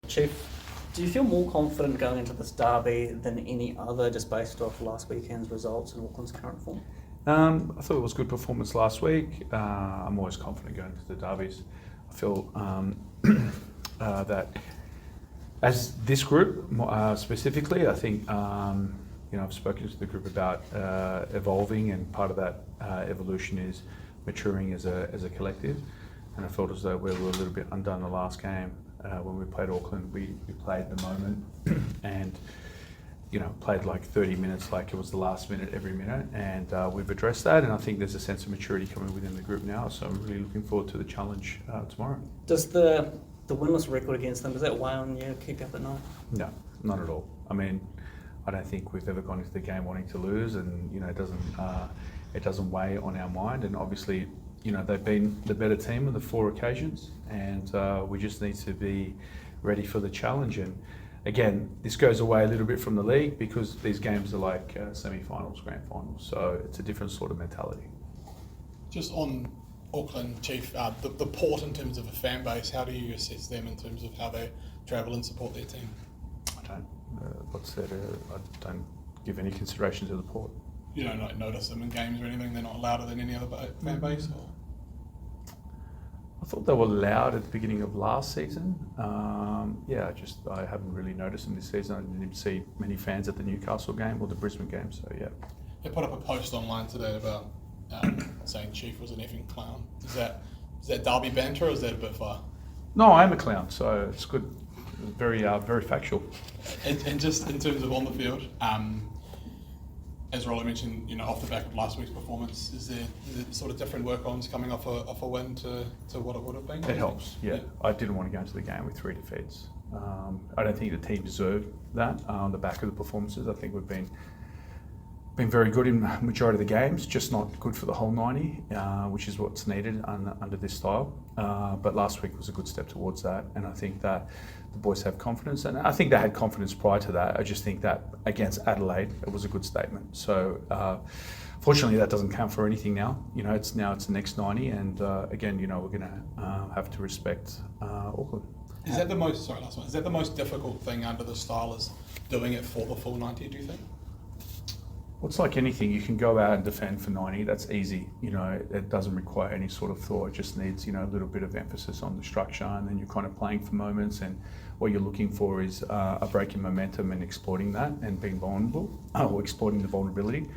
Chief, do you feel more confident going into this derby than any other, just based off last weekend's results and Auckland's current form? I thought it was a good performance last week. I'm always confident going into the derbies. I feel that as this group specifically, I think I've spoken to the group about evolving, and part of that evolution is maturing as a collective. And I felt as though we were a little bit undone the last game when we played Auckland. We played the moment and played like 30 minutes like it was the last minute every minute, and we've addressed that, and I think there's a sense of maturity coming within the group now, so I'm really looking forward to the challenge tomorrow. Does the winless record against them, does that weigh on you, keep you up at night? No, not at all. I mean, I don't think we've ever gone into the game wanting to lose, and it doesn't weigh on our mind, and obviously they've been the better team on the 4 occasions, and we just need to be ready for the challenge. And again, this goes away a little bit from the league because these games are like semi-finals, grand finals, so it's a different sort of mentality. Just on Auckland, Chief, the Port in terms of a fan base, how do you assess them in terms of how they travel and support their team? I don't. I don't give any consideration to the Port. You don't notice them in games or anything? They're not louder than any other fan base? Or? I thought they were loud at the beginning of last season. I haven't really noticed them this season. I didn't even see many fans at the Newcastle game or the Brisbane game, so yeah. They put up a post online today about saying Chief was an effing clown. Is that derby banter, or is that a bit far? No, I am a clown, so it's good. Very factual. And just in terms of on the field, as Rolly mentioned, off the back of last week's performance, is there sort of different work-ons coming off a win to what it would have been? It helps, yeah. I didn't want to go into the game with 3 defeats. I don't think the team deserved that on the back of the performances. I think we've been very good in the majority of the games, just not good for the whole 90, which is what's needed under this style. But last week was a good step towards that, and I think that the boys have confidence, and I think they had confidence prior to that. I just think that against Adelaide, it was a good statement. So fortunately, that doesn't count for anything now. It's the next 90, and again, we're going to have to respect Auckland. Is that the most difficult thing under the style, is doing it for the full 90, do you think? Well, it's like anything. You can go out and defend for 90. That's easy. It doesn't require any sort of thought. It just needs, a little bit of emphasis on the structure, and then you're kind of playing for moments. And what you're looking for is a break in momentum and exploiting that and being vulnerable, or exploiting the vulnerability.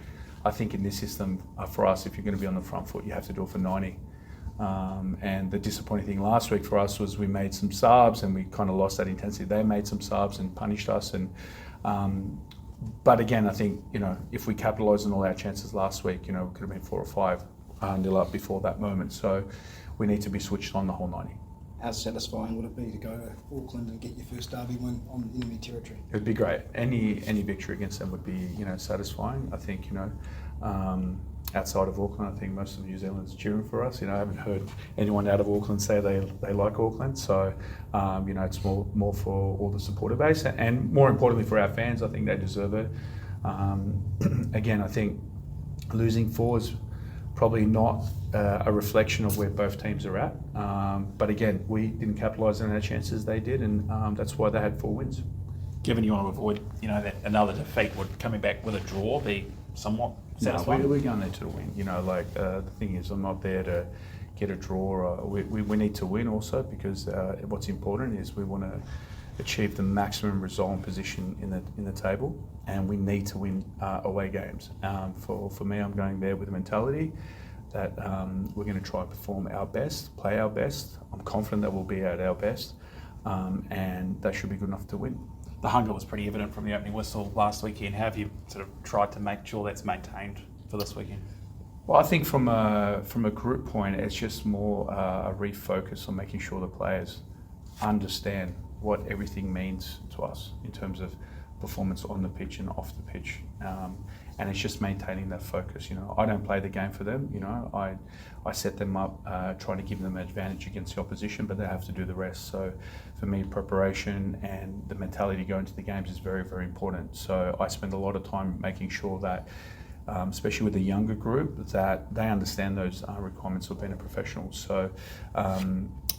I think in this system, for us, if you're going to be on the front foot, you have to do it for 90. And the disappointing thing last week for us was we made some subs and we kind of lost that intensity. They made some subs and punished us, and but again, I think, if we capitalised on all our chances last week, we could have been 4 or 5 nil up before that moment. So we need to be switched on the whole 90. How satisfying would it be to go to Auckland and get your first derby win on enemy territory? It'd be great. Any victory against them would be, satisfying. I think, outside of Auckland, I think most of New Zealand's cheering for us. I haven't heard anyone out of Auckland say they like Auckland. So, it's more for all the supporter base, and more importantly for our fans. I think they deserve it. Again, I think losing 4 is probably not a reflection of where both teams are at. But again, we didn't capitalise on our chances. They did, and that's why they had 4 wins. Given you want to avoid, that another defeat, would coming back with a draw be somewhat satisfying? No, we're going there to win. The thing is, I'm not there to get a draw. We need to win also, because what's important is we want to achieve the maximum result and position in the table, and we need to win away games. For me, I'm going there with a mentality that we're going to try and perform our best, play our best. I'm confident that we'll be at our best, and that should be good enough to win. The hunger was pretty evident from the opening whistle last weekend. How have you sort of tried to make sure that's maintained for this weekend? Well, I think from a group point, it's just more a refocus on making sure the players understand what everything means to us in terms of performance on the pitch and off the pitch. And it's just maintaining that focus. I don't play the game for them. I set them up, trying to give them an advantage against the opposition, but they have to do the rest. So for me, preparation and the mentality going into the games is very, very important. So I spend a lot of time making sure that, especially with the younger group, that they understand those requirements of being a professional. So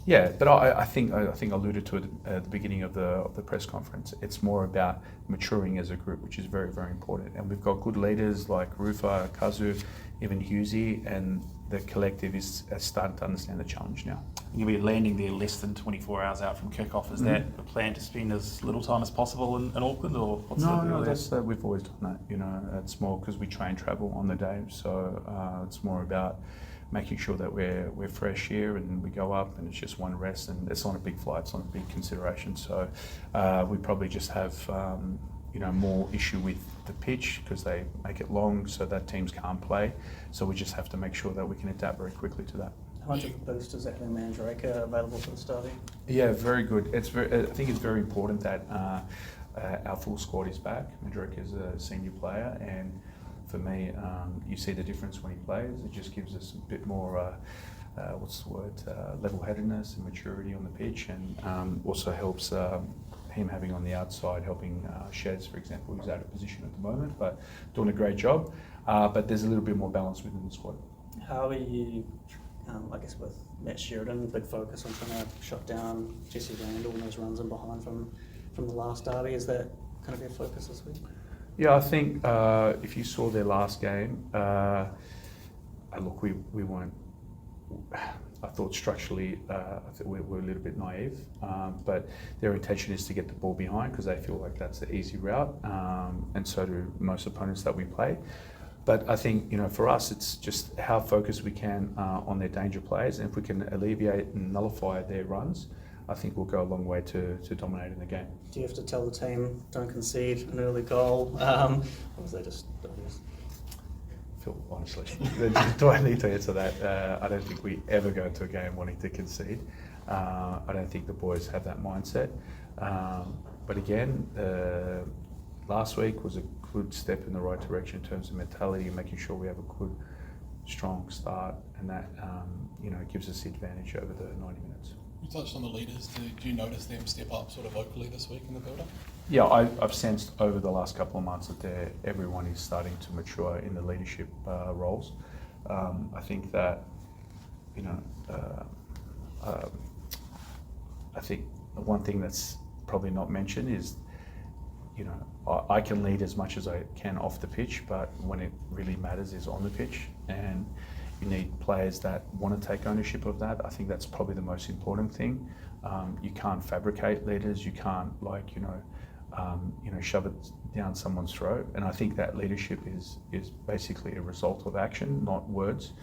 Yeah, but I think I alluded to it at the beginning of the press conference. It's more about maturing as a group, which is very, very important. And we've got good leaders like Rufa, Kazu, even Husey, and the collective is starting to understand the challenge now. You'll be landing there less than 24 hours out from kick-off. Is that the plan to spend as little time as possible in Auckland, or what's the deal No, there? that's we've always done that. You know, it's more because we train travel on the day, so it's more about making sure that we're fresh here and we go up and it's just one rest, and it's not a big flight, it's not a big consideration. So we probably just have more issue with the pitch because they make it long so that teams can't play. So we just have to make sure that we can adapt very quickly to that. How much of a boost is having Mandrake available for the Starby? Yeah, very good. I think it's very important that our full squad is back. Mandrake is a senior player, and for me, you see the difference when he plays. It just gives us a bit more, level-headedness and maturity on the pitch, and also helps him having on the outside, helping Sheds, for example, who's out of position at the moment, but doing a great job. But there's a little bit more balance within the squad. How are you, I guess, with Matt Sheridan, big focus on trying to shut down Jesse Randall and those runs in behind from the last derby? Is that kind of your focus this week? Yeah, I think if you saw their last game, look, we weren't. I thought structurally, I think we're a little bit naive, but their intention is to get the ball behind because they feel like that's the easy route, and so do most opponents that we play. But I think, for us, it's just how focused we can on their danger plays, and if we can alleviate and nullify their runs, I think we'll go a long way to dominating the game. Do you have to tell the team don't concede an early goal, or is they just obvious? Phil, honestly, do I need to answer that? I don't think we ever go into a game wanting to concede. I don't think the boys have that mindset. But again, last week was a good step in the right direction in terms of mentality and making sure we have a good, strong start, and that gives us the advantage over the 90 minutes. You touched on the leaders. Do you notice them step up sort of vocally this week in the build-up? Yeah, I've sensed over the last couple of months that everyone is starting to mature in the leadership roles. I think that, I think one thing that's probably not mentioned is, I can lead as much as I can off the pitch, but when it really matters is on the pitch, and you need players that want to take ownership of that. I think that's probably the most important thing. You can't fabricate leaders. You can't shove it down someone's throat. And I think that leadership is basically a result of action, not words.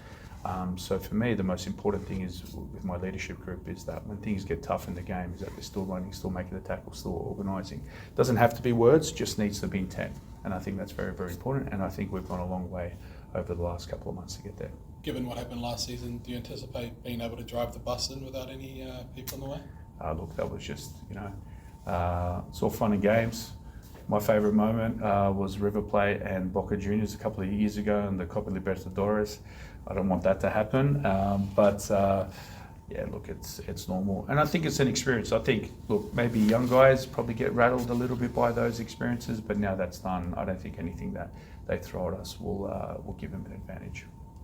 So for me, the most important thing is with my leadership group is that when things get tough in the game, is that they're still running, still making the tackle, still organising. Doesn't have to be words, just needs to be intent. And I think that's very, very important. And I think we've gone a long way over the last couple of months to get there. Given what happened last season, do you anticipate being able to drive the bus in without any people in the way? Look, that was just, it's all fun and games. My favourite moment was River Plate and Boca Juniors a couple of years ago in the Copa Libertadores. I don't want that to happen, but look, it's normal. And I think it's an experience. I think, look, maybe young guys probably get rattled a little bit by those experiences, but now that's done, I don't think anything that they throw at us will give them an advantage.